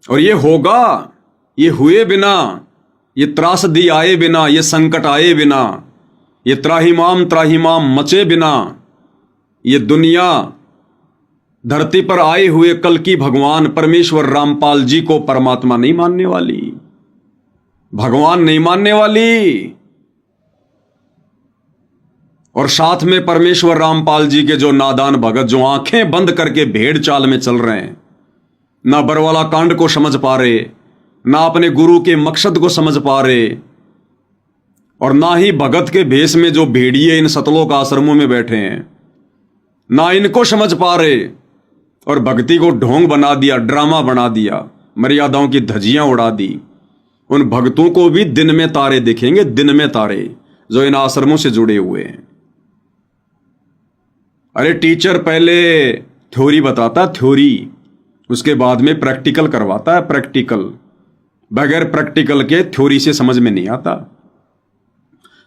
और ये होगा, ये हुए बिना, ये त्रासदी आए बिना, ये संकट आए बिना, ये त्राहिमाम मचे बिना, ये दुनिया धरती पर आए हुए कल की भगवान परमेश्वर रामपाल जी को परमात्मा नहीं मानने वाली, भगवान नहीं मानने वाली। और साथ में परमेश्वर रामपाल जी के जो नादान भगत, जो आंखें बंद करके भेड़ चाल में चल रहे हैं, ना बरवाला कांड को समझ पा रहे, ना अपने गुरु के मकसद को समझ पा रहे, और ना ही भगत के भेष में जो भेड़िए इन सतलोक आश्रमों में बैठे हैं, ना इनको समझ पा रहे, और भक्ति को ढोंग बना दिया, ड्रामा बना दिया, मर्यादाओं की धज्जियां उड़ा दी। उन भक्तों को भी दिन में तारे दिखेंगे, दिन में तारे, जो इन आश्रमों से जुड़े हुए हैं। अरे टीचर पहले थ्योरी बताता, थ्योरी, उसके बाद में प्रैक्टिकल करवाता है, प्रैक्टिकल। बगैर प्रैक्टिकल के थ्योरी से समझ में नहीं आता।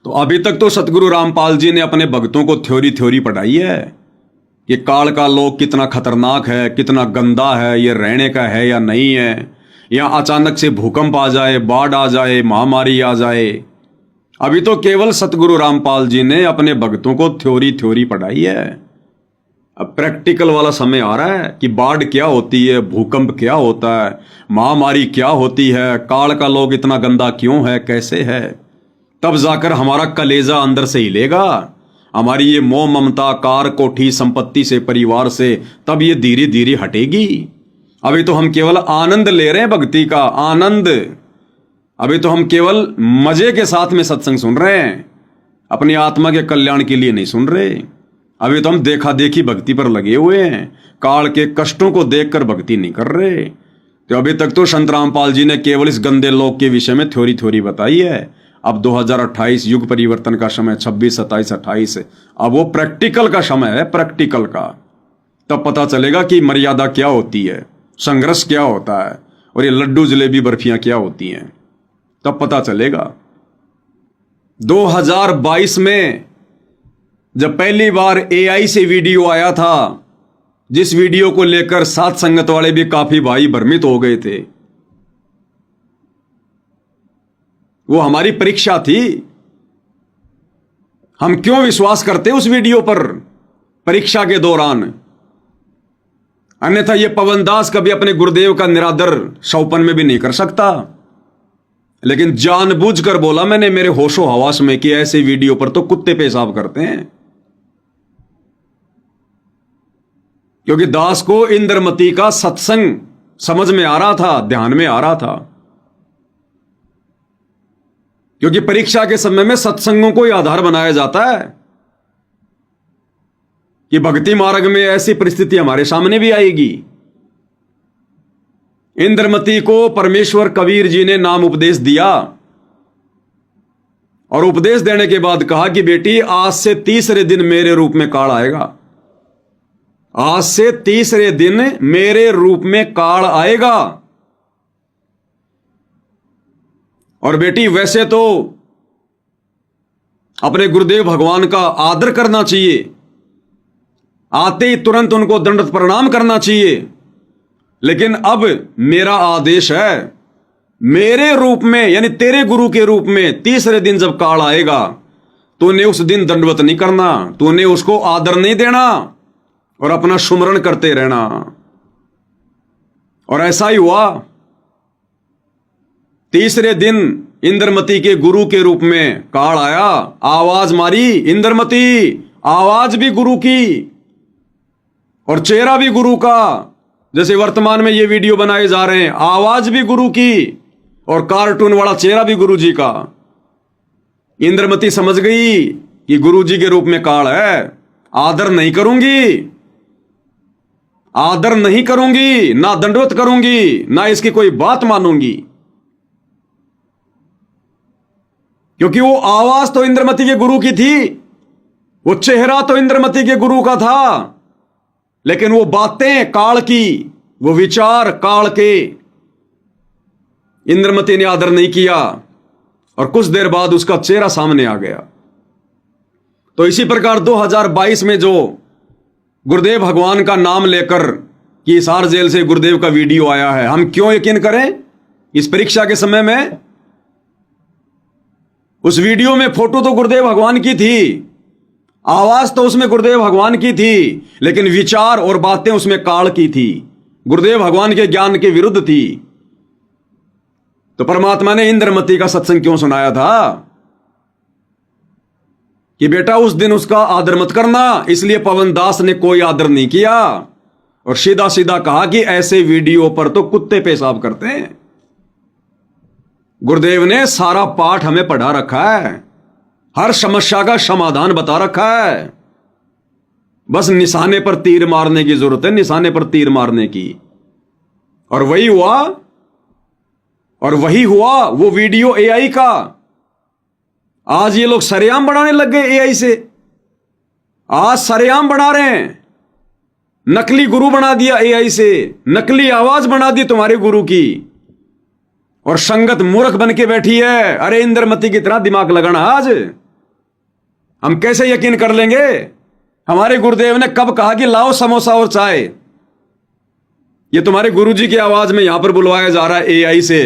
तो अभी तक तो सतगुरु रामपाल जी ने अपने भक्तों को थ्योरी पढ़ाई है कि काल का लोक कितना खतरनाक है, कितना गंदा है, ये रहने का है या नहीं है, या अचानक से भूकंप आ जाए, बाढ़ आ जाए, महामारी आ जाए। अभी तो केवल सतगुरु रामपाल जी ने अपने भक्तों को थ्योरी पढ़ाई है। अब प्रैक्टिकल वाला समय आ रहा है कि बाढ़ क्या होती है, भूकंप क्या होता है, महामारी क्या होती है, काल का लोक इतना गंदा क्यों है, कैसे है। तब जाकर हमारा कलेजा अंदर से हिलेगा, हमारी ये मोह ममता, कार कोठी संपत्ति से, परिवार से, तब ये धीरे धीरे हटेगी। अभी तो हम केवल आनंद ले रहे हैं, भक्ति का आनंद। अभी तो हम केवल मजे के साथ में सत्संग सुन रहे हैं, अपनी आत्मा के कल्याण के लिए नहीं सुन रहे। अभी तो हम देखा देखी भक्ति पर लगे हुए हैं, काल के कष्टों को देखकर भक्ति नहीं कर रहे। तो अभी तक तो संत रामपाल जी ने केवल इस गंदे लोक के विषय में थ्योरी बताई है। अब 2028 युग परिवर्तन का समय, 26, 27, 28, अब वो प्रैक्टिकल का समय है, प्रैक्टिकल का। तब पता चलेगा कि मर्यादा क्या होती है, संघर्ष क्या होता है, और ये लड्डू जलेबी बर्फियां क्या होती हैं, तब पता चलेगा। 2022 में जब पहली बार AI से वीडियो आया था, जिस वीडियो को लेकर साथ संगत वाले भी काफी भाई भ्रमित हो गए थे, वो हमारी परीक्षा थी। हम क्यों विश्वास करते उस वीडियो पर परीक्षा के दौरान। अन्यथा ये पवन दास कभी अपने गुरुदेव का निरादर सौपन में भी नहीं कर सकता। लेकिन जानबूझकर बोला मैंने मेरे होशो हवास में कि ऐसे वीडियो पर तो कुत्ते पेशाब करते हैं। क्योंकि दास को इंद्रमती का सत्संग समझ में आ रहा था, ध्यान में आ रहा था। क्योंकि परीक्षा के समय में सत्संगों को ही आधार बनाया जाता है कि भक्ति मार्ग में ऐसी परिस्थिति हमारे सामने भी आएगी। इंद्रमती को परमेश्वर कबीर जी ने नाम उपदेश दिया, और उपदेश देने के बाद कहा कि बेटी आज से तीसरे दिन मेरे रूप में काल आएगा, आज से तीसरे दिन मेरे रूप में काल आएगा। और बेटी वैसे तो अपने गुरुदेव भगवान का आदर करना चाहिए, आते ही तुरंत उनको दंडवत प्रणाम करना चाहिए, लेकिन अब मेरा आदेश है, मेरे रूप में यानी तेरे गुरु के रूप में तीसरे दिन जब काल आएगा, तूने उस दिन दंडवत नहीं करना, तूने उसको आदर नहीं देना और अपना सुमरण करते रहना। और ऐसा ही हुआ। तीसरे दिन इंद्रमती के गुरु के रूप में काल आया, आवाज मारी इंद्रमती, आवाज भी गुरु की और चेहरा भी गुरु का। जैसे वर्तमान में ये वीडियो बनाए जा रहे हैं, आवाज भी गुरु की और कार्टून वाला चेहरा भी गुरु जी का। इंद्रमती समझ गई कि गुरु जी के रूप में काल है, आदर नहीं करूंगी, आदर नहीं करूंगी, ना दंडवत करूंगी, ना इसकी कोई बात मानूंगी। क्योंकि वो आवाज तो इंद्रमती के गुरु की थी, वो चेहरा तो इंद्रमती के गुरु का था, लेकिन वो बातें काल की, वो विचार काल के। इंद्रमती ने आदर नहीं किया और कुछ देर बाद उसका चेहरा सामने आ गया। तो इसी प्रकार 2022 में जो गुरुदेव भगवान का नाम लेकर कि हिसार जेल से गुरुदेव का वीडियो आया है, हम क्यों यकीन करें? इस परीक्षा के समय में उस वीडियो में फोटो तो गुरुदेव भगवान की थी, आवाज तो उसमें गुरुदेव भगवान की थी, लेकिन विचार और बातें उसमें काल की थी, गुरुदेव भगवान के ज्ञान के विरुद्ध थी। तो परमात्मा ने इंद्रमती का सत्संग क्यों सुनाया था कि बेटा उस दिन उसका आदर मत करना, इसलिए पवन दास ने कोई आदर नहीं किया और सीधा सीधा कहा कि ऐसे वीडियो पर तो कुत्ते पेशाब करते हैं। गुरुदेव ने सारा पाठ हमें पढ़ा रखा है, हर समस्या का समाधान बता रखा है, बस निशाने पर तीर मारने की जरूरत है, निशाने पर तीर मारने की। और वही हुआ वो वीडियो एआई का। आज ये लोग सरेआम बनाने लग गए एआई से, आज सरेआम बना रहे हैं, नकली गुरु बना दिया एआई से, नकली आवाज बना दी तुम्हारे गुरु की, और संगत मूर्ख बन के बैठी है। अरे इंद्रमती की तरह दिमाग लगाना, आज हम कैसे यकीन कर लेंगे? हमारे गुरुदेव ने कब कहा कि लाओ समोसा और चाय? ये तुम्हारे गुरुजी की आवाज में यहां पर बुलवाया जा रहा है एआई से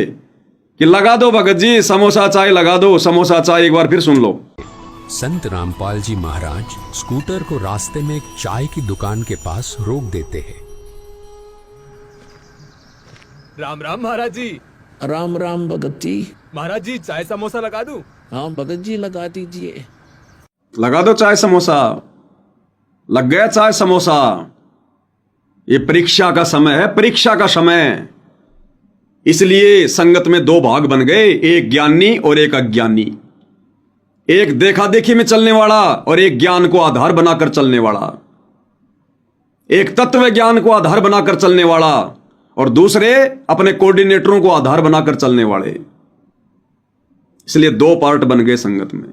कि लगा दो भगत जी समोसा चाय, लगा दो समोसा चाय। एक बार फिर सुन लो। संत रामपाल जी महाराज स्कूटर को रास्ते में एक चाय की दुकान के पास रोक देते हैं। राम राम महाराज जी। राम राम भगत जी। महाराज जी चाय समोसा लगा दूं? हाँ भगत जी लगा दीजिए। लगा दो चाय समोसा। लग गया चाय समोसा। ये परीक्षा का समय है, परीक्षा का समय। इसलिए संगत में दो भाग बन गए, एक ज्ञानी और एक अज्ञानी, एक देखा देखी में चलने वाला और एक ज्ञान को आधार बनाकर चलने वाला, एक तत्व ज्ञान को आधार बनाकर चलने वाला और दूसरे अपने कोऑर्डिनेटरों को आधार बनाकर चलने वाले। इसलिए दो पार्ट बन गए संगत में।